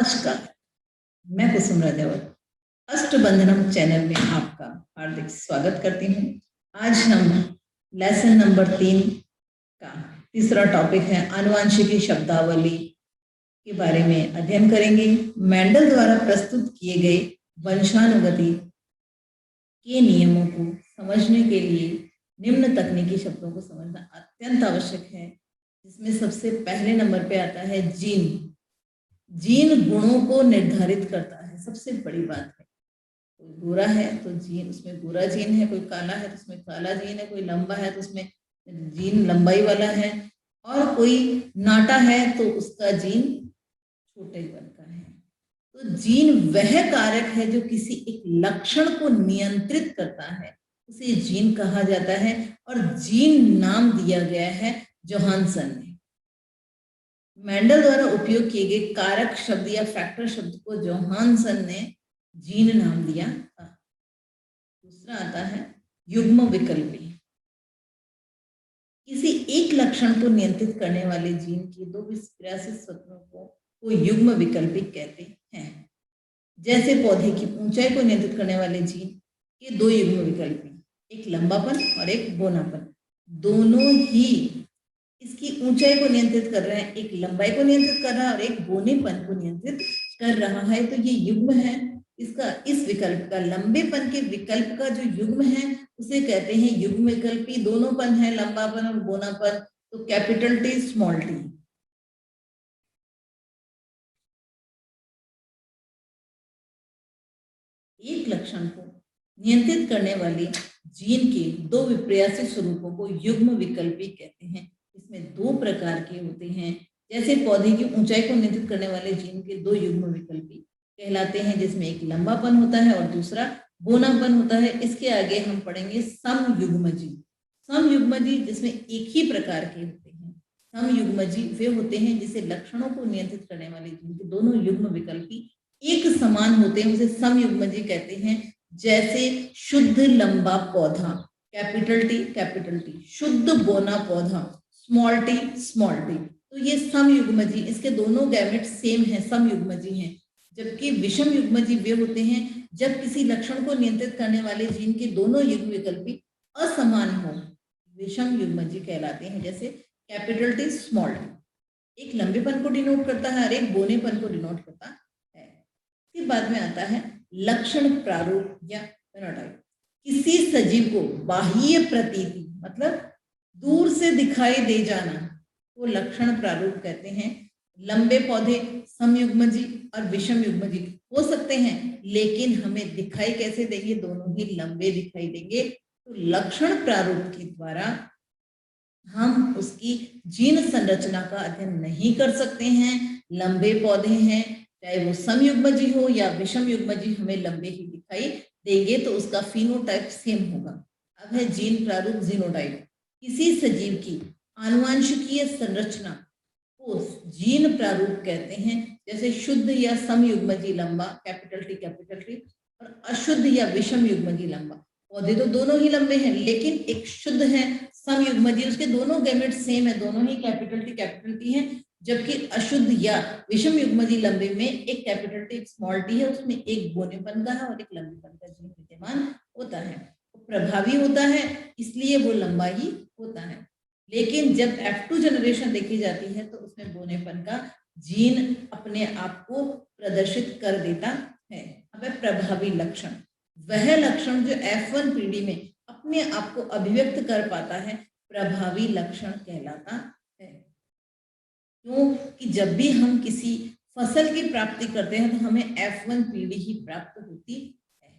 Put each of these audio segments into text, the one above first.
नमस्कार, मैं कुसुम राजावत अष्टबंधनम चैनल में आपका हार्दिक स्वागत करती हूँ। आज हम लेसन नंबर 3 का तीसरा टॉपिक है आनुवंशिकी शब्दावली के बारे में अध्ययन करेंगे। मेंडल द्वारा प्रस्तुत किए गए वंशानुगति के नियमों को समझने के लिए निम्न तकनीकी शब्दों को समझना अत्यंत आवश्यक है, जिसमें सबसे पहले नंबर पे आता है जीन। जीन गुणों को निर्धारित करता है, सबसे बड़ी बात है। कोई गोरा है तो जीन उसमें गोरा जीन है, कोई काला है तो उसमें काला जीन है, कोई लंबा है तो उसमें जीन लंबाई वाला है, और कोई नाटा है तो उसका जीन छोटेपन का है। तो जीन वह कारक है जो किसी एक लक्षण को नियंत्रित करता है, उसे जीन कहा जाता है। और जीन नाम दिया गया है जोहानसन ने। मेंडल द्वारा उपयोग किए गए कारक शब्द या फैक्टर शब्द को जोहानसन ने जीन नाम दिया था। दूसरा आता है युग्म विकल्पी। किसी एक लक्षण को नियंत्रित करने वाले जीन के दो विपरीत स्वतंत्रों को युग्म विकल्पी कहते हैं। जैसे पौधे की ऊंचाई को नियंत्रित करने वाले जीन के दो युग्म विकल्पी, एक लंबापन और एक बोनापन, दोनों ही इसकी ऊंचाई को नियंत्रित कर रहे हैं। एक लंबाई को नियंत्रित कर रहा है और एक बोनेपन को नियंत्रित कर रहा है। तो ये युग्म है इसका, इस विकल्प का, लंबेपन के विकल्प का जो युग्म है उसे कहते हैं युग्म विकल्पी। दोनों पन है, लंबापन और बोनापन, तो कैपिटल टी स्मॉल टी। एक लक्षण को नियंत्रित करने वाले जीन के दो विपर्यासी स्वरूपों को युग्म विकल्पी कहते हैं। इसमें दो प्रकार के होते हैं। जैसे पौधे की ऊंचाई को नियंत्रित करने वाले जीन के दो युग्म विकल्पी कहलाते हैं, जिसमें एक लंबापन होता है और दूसरा बोनापन होता है। इसके आगे हम पढ़ेंगे समयुग्मजी। समयुग्मजी जिसमें एक ही प्रकार के होते हैं। समयुग्मजी वे होते हैं जिसे लक्षणों को नियंत्रित करने वाले जीन के दोनों युग्म विकल्पी एक समान होते हैं, उसे समयुग्मजी कहते हैं। जैसे शुद्ध लंबा पौधा, कैपिटल टी, शुद्ध बोना पौधा, स्मॉल टी। तो ये समयुग्मजी, इसके दोनों गैमेट सेम है, समयुग्मजी हैं। जबकि विषम युग्मजी वे होते हैं जब किसी लक्षण को नियंत्रित करने वाले जीन के दोनों युग्म विकल्पी असमान हो, विषम युग्मजी कहलाते हैं। जैसे कैपिटल टी स्मॉल टी एक लंबेपन को डिनोट करता है और एक बोनेपन को डिनोट करता है। फिर बाद में आता है लक्षण प्रारूप या फेनोटाइप। किसी सजीव को बाह्य प्रतीति मतलब दूर से दिखाई दे जाना वो लक्षण प्रारूप कहते हैं। लंबे पौधे समयुग्मजी और विषम युग्मजी हो सकते हैं, लेकिन हमें दिखाई कैसे देंगे? दोनों ही लंबे दिखाई देंगे। तो लक्षण प्रारूप के द्वारा हम उसकी जीन संरचना का अध्ययन नहीं कर सकते हैं। लंबे पौधे हैं, चाहे वो समयुग्मजी हो या विषम युग्मजी, हमें लंबे ही दिखाई देंगे, तो उसका फिनोटाइप सेम होगा। अब है जीन प्रारूप, जीनोटाइप। किसी सजीव की आनुवंशिकीय संरचना को जीन प्रारूप कहते हैं। जैसे शुद्ध या समयुग्मजी लंबा, कैपिटल टी, और अशुद्ध या विषम युग्मजी लंबा। पौधे तो दोनों ही लंबे हैं, लेकिन एक शुद्ध है समयुग्मजी, उसके दोनों गैमेट सेम है, दोनों ही कैपिटल टी है। जबकि अशुद्ध या विषम युग्मजी लंबे में एक कैपिटल टी, एक स्मॉल टी है, उसमें एक बोनेपन का है और एक लंबेपन का जीन विद्यमान होता है। वो प्रभावी होता है, इसलिए वो लंबा ही होता है। लेकिन जब F2 जनरेशन देखी जाती है तो उसमें बोनेपन का जीन अपने आप को प्रदर्शित कर देता है। अब है प्रभावी लक्षण। वह लक्षण जो F1 पीढ़ी में अपने आप को अभिव्यक्त कर पाता है, प्रभावी लक्षण कहलाता है। क्योंकि जब भी हम किसी फसल की प्राप्ति करते हैं तो हमें F1 पीढ़ी ही प्राप्त होती है।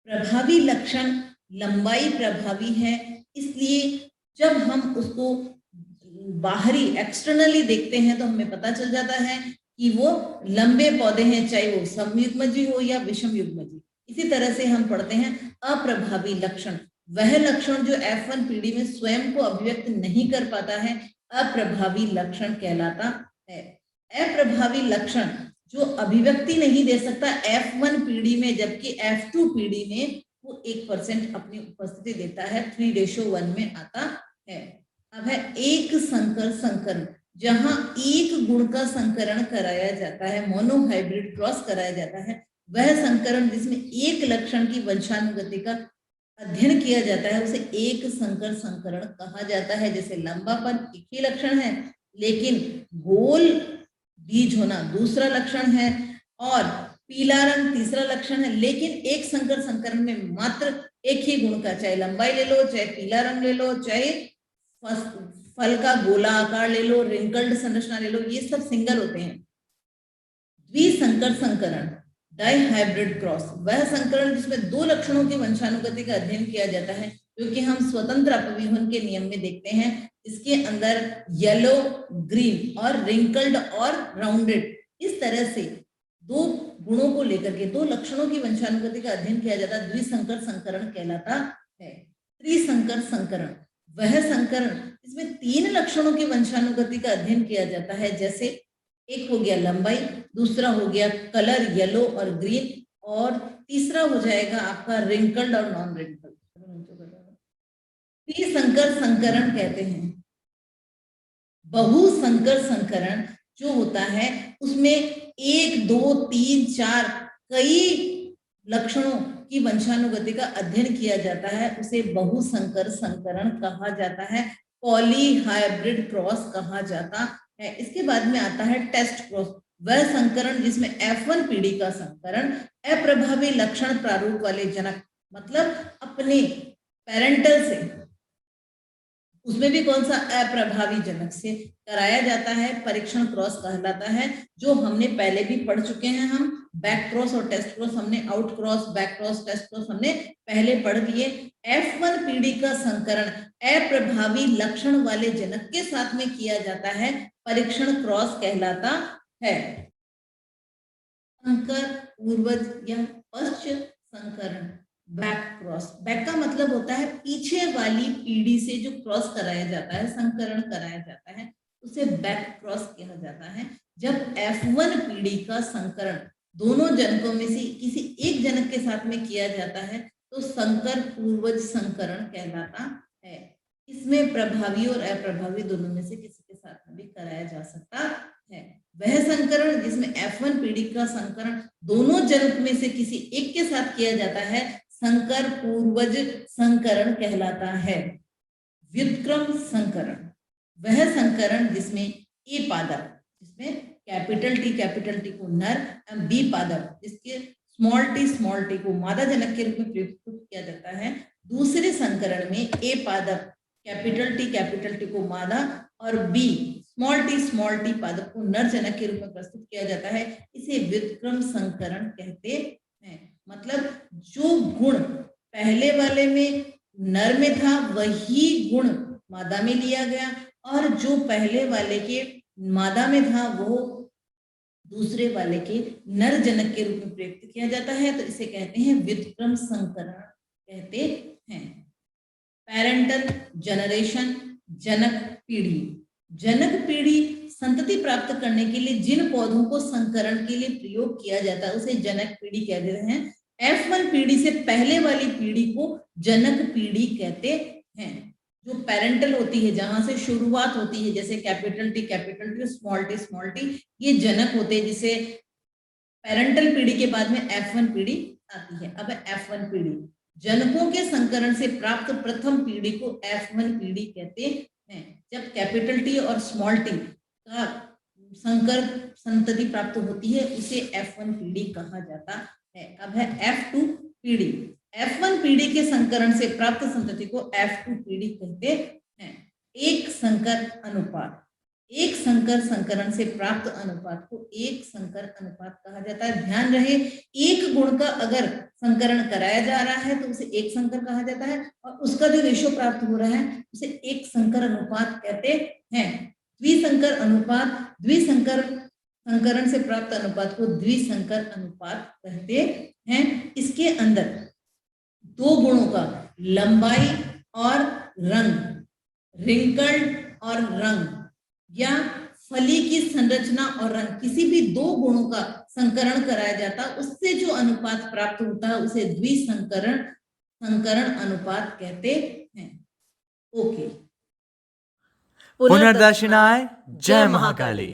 प्रभावी लक्षण लंबाई प्रभावी है, इसलिए जब हम उसको बाहरी एक्सटर्नली देखते हैं तो हमें पता चल जाता है कि वो लंबे पौधे हैं, चाहे वो समयुग्मजी हो या विषम युग्मजी। इसी तरह से हम पढ़ते हैं अप्रभावी लक्षण। वह लक्षण जो F1 पीढ़ी में स्वयं को अभिव्यक्त नहीं कर पाता है, अप्रभावी लक्षण कहलाता है। अप्रभावी लक्षण जो अभिव्यक्ति नहीं दे सकता F1 पीढ़ी में, जबकि F2 पीढ़ी में वो 1% अपनी उपस्थिति देता है, 3:1 में आता है। अब है एक संकर संकरण। जहां एक गुण का संकरण कराया जाता है, मोनोहाइब्रिड क्रॉस कराया जाता है, वह संकरण जिसमें एक लक्षण की वंशानुगति का अध्ययन किया जाता है उसे एक संकर संकरण कहा जाता है। जैसे लंबापन एक ही लक्षण है, लेकिन गोल बीज होना दूसरा लक्षण है, और पीला रंग तीसरा लक्षण है, लेकिन एक संकर संकरण में मात्र एक ही गुण का, चाहे लंबाई ले लो, चाहे पीला रंग ले लो, चाहे फल का गोला आकार ले लो, रिंकल्ड संरचना ले लो, ये सब सिंगल होते हैं। द्विसंकर संकरण, डाइहाइब्रिड क्रॉस, वह संकरण जिसमें दो लक्षणों की वंशानुगति का अध्ययन किया जाता है, क्योंकि हम स्वतंत्र अपव्यूहन के नियम में देखते हैं इसके अंदर येलो, ग्रीन और रिंकल्ड और राउंडेड, इस तरह से दो गुणों को लेकर के दो लक्षणों की वंशानुगति का अध्ययन किया जाता है, द्विसंकर संकरण कहलाता है। त्रिसंकर संकरण, वह संकरण इसमें तीन लक्षणों की वंशानुगति का अध्ययन किया जाता है, जैसे एक हो गया लंबाई, दूसरा हो गया कलर येलो और ग्रीन, और तीसरा हो जाएगा आपका रिंकल्ड और नॉन रिंकल्ड। त्रिसंकर संकरण कहते हैं। बहुसंकर संकरण जो होता है उसमें एक, दो, तीन, चार कई लक्षणों की वंशानुगति का अध्ययन किया जाता है, उसे बहुसंकर संकरण कहा जाता है, पॉलीहाइब्रिड क्रॉस कहा जाता है। इसके बाद में आता है टेस्ट क्रॉस, वह संकरण जिसमें F1 पीढ़ी का संकरण अप्रभावी लक्षण प्रारूप वाले जनक, मतलब अपने पेरेंटल से, उसमें भी कौन सा अप्रभावी जनक से कराया जाता है, परीक्षण क्रॉस कहलाता है, जो हमने पहले भी पढ़ चुके हैं। हम बैक क्रॉस और टेस्ट क्रॉस हमने, out cross, back cross, test cross हमने पहले पढ़ लिए। F1 पीढ़ी का संकरण अप्रभावी लक्षण वाले जनक के साथ में किया जाता है, परीक्षण क्रॉस कहलाता है। संकर पूर्वज या पश्च संकरण, बैक क्रॉस, बैक का मतलब होता है पीछे वाली पीढ़ी से जो क्रॉस कराया जाता है, संकरण कराया जाता है, उसे बैक क्रॉस कहा जाता है। जब F1 पीढ़ी का संकरण दोनों जनकों में से किसी एक जनक के साथ में किया जाता है तो संकर पूर्वज संकरण कहलाता है। इसमें प्रभावी और अप्रभावी दोनों में से किसी के साथ में भी कराया जा सकता है। वह संकरण जिसमें F1 पीढ़ी का संकरण दोनों जनक में से किसी एक के साथ किया जाता है, संकर पूर्वज संकरण कहलाता है। व्युत्क्रम संकरण, वह संकरण जिसमें ए पादप, जिसमें कैपिटल टी को नर एवं बी पादप, जिसके स्मॉल टी को मादा जनक के रूप में प्रस्तुत किया जाता है। दूसरे संकरण में ए पादप कैपिटल टी को मादा और बी स्मॉल टी पादप को नर जनक के रूप में प्रस्तुत किया जाता है, इसे व्युत्क्रम संकरण कहते हैं। मतलब जो गुण पहले वाले में नर में था वही गुण मादा में लिया गया, और जो पहले वाले के मादा में था वो दूसरे वाले के नर जनक के रूप में प्रयुक्त किया जाता है, तो इसे कहते हैं व्युत्क्रम संकरण कहते हैं। पेरेंटल जनरेशन, जनक पीढ़ी, जनक पीढ़ी संतति प्राप्त करने के लिए जिन पौधों को संकरण के लिए प्रयोग किया जाता है उसे जनक पीढ़ी कहते हैं। F1 पीढ़ी से पहले वाली पीढ़ी को जनक पीढ़ी कहते हैं। जो पेरेंटल होती है, जहां से शुरुआत होती है, जैसे कैपिटल टी स्मॉल टी, ये जनक होते हैं, जिसे पेरेंटल पीढ़ी के बाद में F1 पीढ़ी आती है। अब F1 पीढ़ी, जनकों के संकरण से प्राप्त प्रथम पीढ़ी को F1 पीढ़ी कहते हैं। जब कैपिटल टी और स्मॉल टी का संकर संतति प्राप्त होती है उसे F1 पीढ़ी कहा जाता है। अब है F2 पीढ़ी, F1 पीढ़ी के संकरण से प्राप्त संतति को F2 पीढ़ी कहते हैं। एक संकर अनुपात, एक संकर संकरण से प्राप्त अनुपात को एक संकर अनुपात कहा जाता है। ध्यान रहे, एक गुण का अगर संकरण कराया जा रहा है तो उसे एक संकर कहा जाता है, और उसका जो रेशो प्राप्त हो रहा है उसे एक संकर अनुपात कहते हैं। द्विसंकर अनुपात, द्विसंकर संकरण से प्राप्त अनुपात को द्विसंकर अनुपात कहते हैं। इसके अंदर दो गुणों का, लंबाई और रंग, रिंकल्ड और रंग, या फली की संरचना और रंग, किसी भी दो गुणों का संकरण कराया जाता है, उससे जो अनुपात प्राप्त होता है उसे द्विसंकरण संकरण अनुपात कहते हैं। ओके। पुनर्दर्शनाय जय महाकाली।